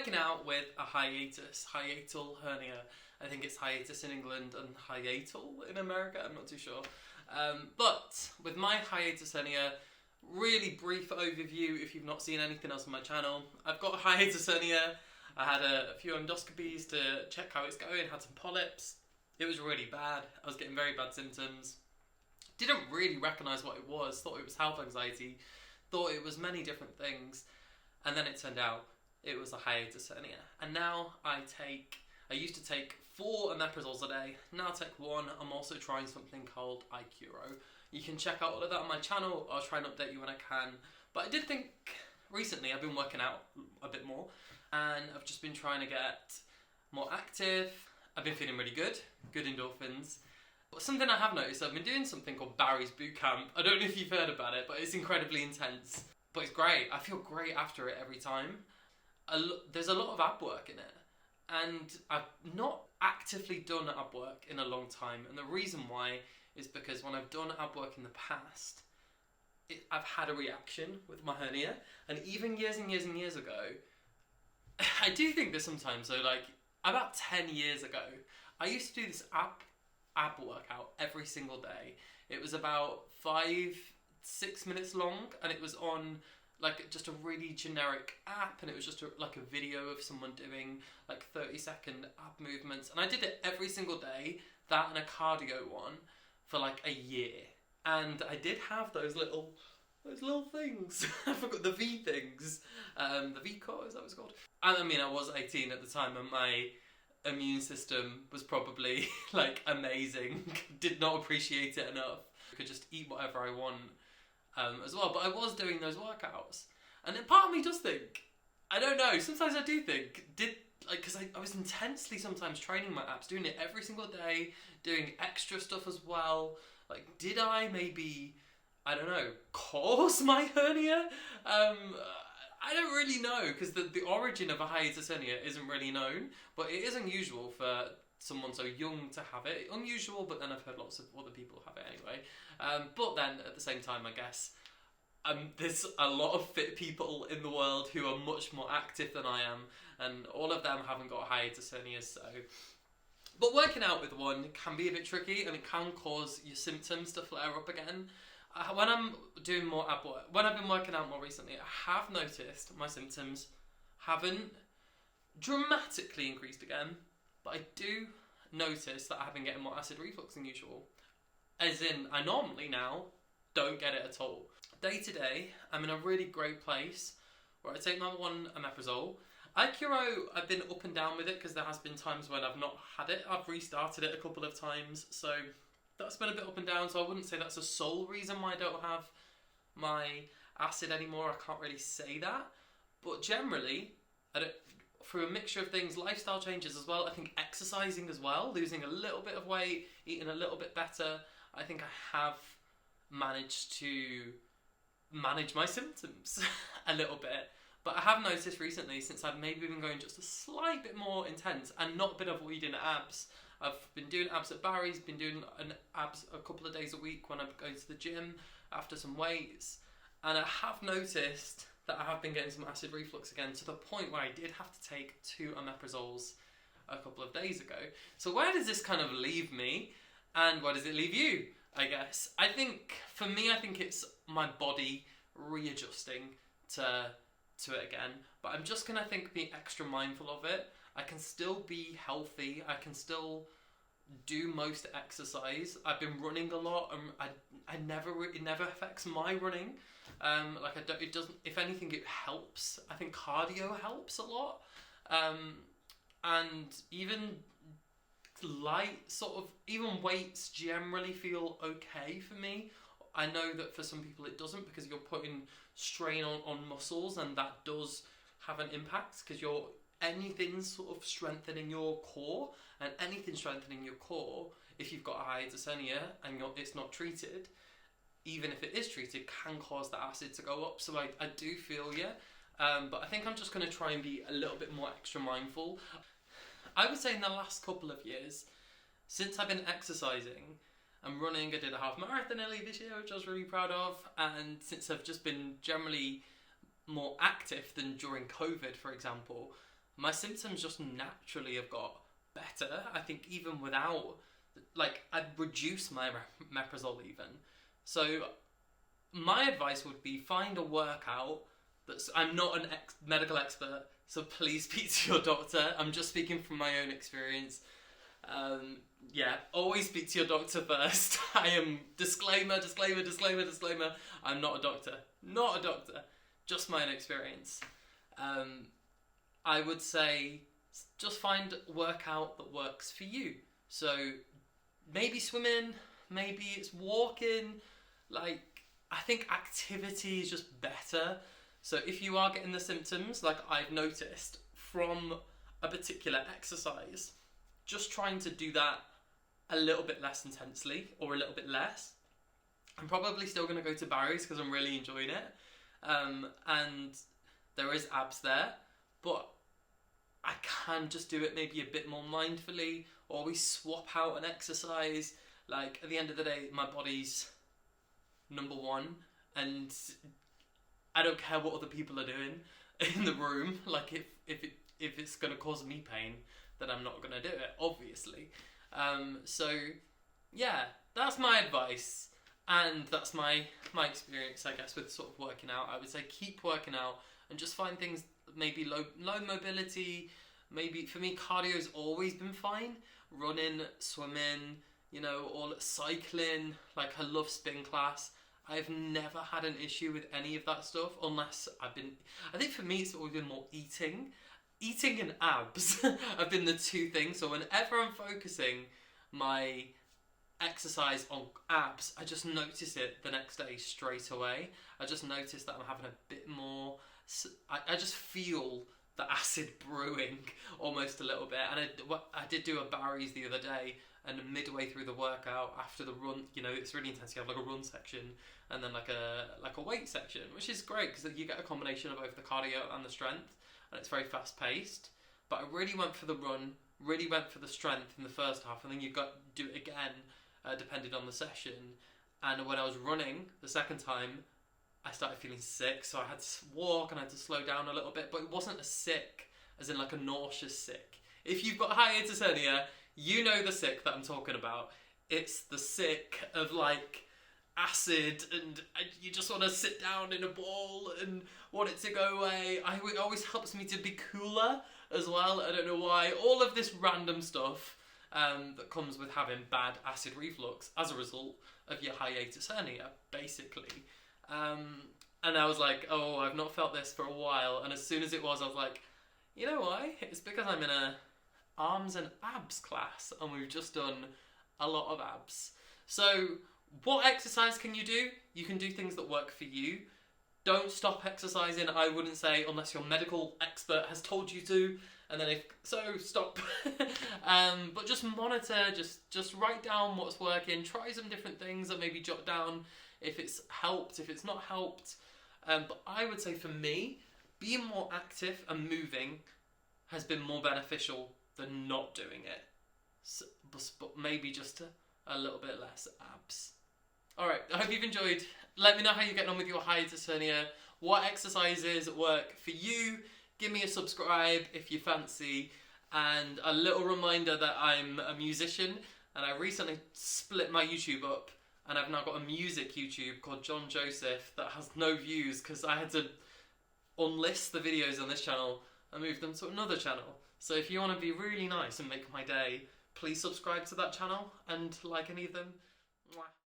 working out with a hiatus, hiatal hernia. I think it's hiatus in England and hiatal in America, I'm not too sure. But with my hiatus hernia, really brief overview if you've not seen anything else on my channel. I've got a hiatus hernia. I had a few endoscopies to check how it's going, had some polyps. It was really bad. I was getting very bad symptoms. Didn't really recognise what it was, thought it was health anxiety, thought it was many different things, and then it turned out it was a hiatus hernia. And now I used to take 4 omeprazoles a day, now I take 1. I'm also trying something called iCuro. You can check out all of that on my channel. I'll try and update you when I can. But I did think recently I've been working out a bit more, and I've just been trying to get more active. I've been feeling really good endorphins. But something I have noticed, I've been doing something called Barry's Boot Camp. I don't know if you've heard about it, but it's incredibly intense. But it's great. I feel great after it every time. There's a lot of ab work in it. And I've not actively done ab work in a long time. And the reason why is because when I've done ab work in the past, I've had a reaction with my hernia. And even years and years and years ago, I do think that sometimes, so like about 10 years ago, I used to do this ab workout every single day. It was about 5-6 minutes long, and it was on like just a really generic app, and it was just like a video of someone doing like 30-second ab movements, and I did it every single day, that and a cardio one, for like a year. And I did have those little things. I forgot the V things. The V core, is that what it's called? And I mean, I was 18 at the time, and my immune system was probably like amazing. Did not appreciate it enough. I could just eat whatever I want as well. But I was doing those workouts, and then part of me does think, I don't know, sometimes I do think, because I was intensely sometimes training my abs, doing it every single day, doing extra stuff as well. Like, did I maybe, I don't know, cause my hernia? I don't really know, because the origin of a hiatus hernia isn't really known, but it is unusual for someone so young to have it. Unusual, but then I've heard lots of other people have it anyway. But then at the same time, I guess, there's a lot of fit people in the world who are much more active than I am, and all of them haven't got hiatus hernias, so... But working out with one can be a bit tricky, and it can cause your symptoms to flare up again. When I'm doing more ab work, when I've been working out more recently, I have noticed my symptoms haven't dramatically increased again, but I do notice that I've been getting more acid reflux than usual. As in, I normally now don't get it at all. Day to day, I'm in a really great place where I take my 1 omeprazole. iCuro, I've been up and down with it because there has been times when I've not had it. I've restarted it a couple of times, so that's been a bit up and down, so I wouldn't say that's the sole reason why I don't have my acid anymore. I can't really say that. But generally, through a mixture of things, lifestyle changes as well, I think exercising as well, losing a little bit of weight, eating a little bit better, I think I have managed to manage my symptoms a little bit. But I have noticed recently, since I've maybe been going just a slight bit more intense and not been avoiding abs, I've been doing abs at Barry's, been doing abs a couple of days a week when I'm going to the gym after some weights, and I have noticed that I have been getting some acid reflux again, to the point where I did have to take 2 omeprazoles a couple of days ago. So where does this kind of leave me, and where does it leave you, I guess? I think, for me, I think it's my body readjusting to it again, but I'm just gonna be extra mindful of it. I can still be healthy, I can still do most exercise. I've been running a lot, and it never affects my running. It doesn't, if anything, it helps. I think cardio helps a lot. And even light even weights generally feel okay for me. I know that for some people it doesn't, because you're putting strain on muscles, and that does have an impact, because anything sort of strengthening your core, and anything strengthening your core, if you've got a hiatus hernia and it's not treated, even if it is treated, can cause the acid to go up. So I do feel you, but I think I'm just going to try and be a little bit more extra mindful. I would say in the last couple of years, since I've been exercising and running, I did a half marathon early this year, which I was really proud of, and since I've just been generally more active than during COVID, for example, my symptoms just naturally have got better. I think even without, like, I'd reduce my omeprazole even. So my advice would be find a workout that's, I'm not an medical expert, so please speak to your doctor. I'm just speaking from my own experience. Yeah, always speak to your doctor first. I am, disclaimer, I'm not a doctor. Not a doctor. Just my own experience. I would say just find a workout that works for you. So maybe swimming, maybe it's walking. Like, I think activity is just better. So if you are getting the symptoms, like I've noticed, from a particular exercise, just trying to do that a little bit less intensely or a little bit less. I'm probably still going to go to Barry's because I'm really enjoying it. And there is abs there, but I can just do it maybe a bit more mindfully, or we swap out an exercise. Like, at the end of the day, my body's number one, and I don't care what other people are doing in the room. Like, if it's going to cause me pain, then I'm not going to do it, obviously. So yeah, that's my advice, and that's my experience, I guess, with sort of working out. I would say keep working out and just find things, maybe low mobility. Maybe for me, cardio's always been fine. Running, swimming, you know, all cycling. Like, I love spin class. I've never had an issue with any of that stuff, unless I think for me it's always been more eating. Eating and abs have been the two things. So whenever I'm focusing my exercise on abs, I just notice it the next day straight away. I just notice that I'm having a bit more, I just feel the acid brewing almost a little bit. And I did do a Barry's the other day, and midway through the workout, after the run, you know, it's really intense. You have like a run section and then like a weight section, which is great because you get a combination of both the cardio and the strength, and it's very fast paced. But I really went for the run, really went for the strength in the first half, and then you've got to do it again, depending on the session. And when I was running the second time, I started feeling sick, so I had to walk and I had to slow down a little bit, but it wasn't a sick, as in like a nauseous sick. If you've got hiatus hernia, you know the sick that I'm talking about. It's the sick of like acid, and you just want to sit down in a ball and want it to go away. It always helps me to be cooler as well. I don't know why. All of this random stuff that comes with having bad acid reflux as a result of your hiatus hernia, basically. And I was like, oh, I've not felt this for a while. And as soon as it was, I was like, you know why? It's because I'm in a arms and abs class, and we've just done a lot of abs. So what exercise can you do? You can do things that work for you. Don't stop exercising, I wouldn't say, unless your medical expert has told you to. And then stop. But just monitor, just write down what's working, try some different things, and maybe jot down if it's helped, if it's not helped. But I would say for me, being more active and moving has been more beneficial than not doing it. So, but maybe just a little bit less abs. Alright, I hope you've enjoyed. Let me know how you're getting on with your hiatus hernia. What exercises work for you? Give me a subscribe if you fancy. And a little reminder that I'm a musician, and I recently split my YouTube up, and I've now got a music YouTube called John Joseph that has no views because I had to unlist the videos on this channel and move them to another channel. So if you want to be really nice and make my day, please subscribe to that channel and like any of them. Mwah.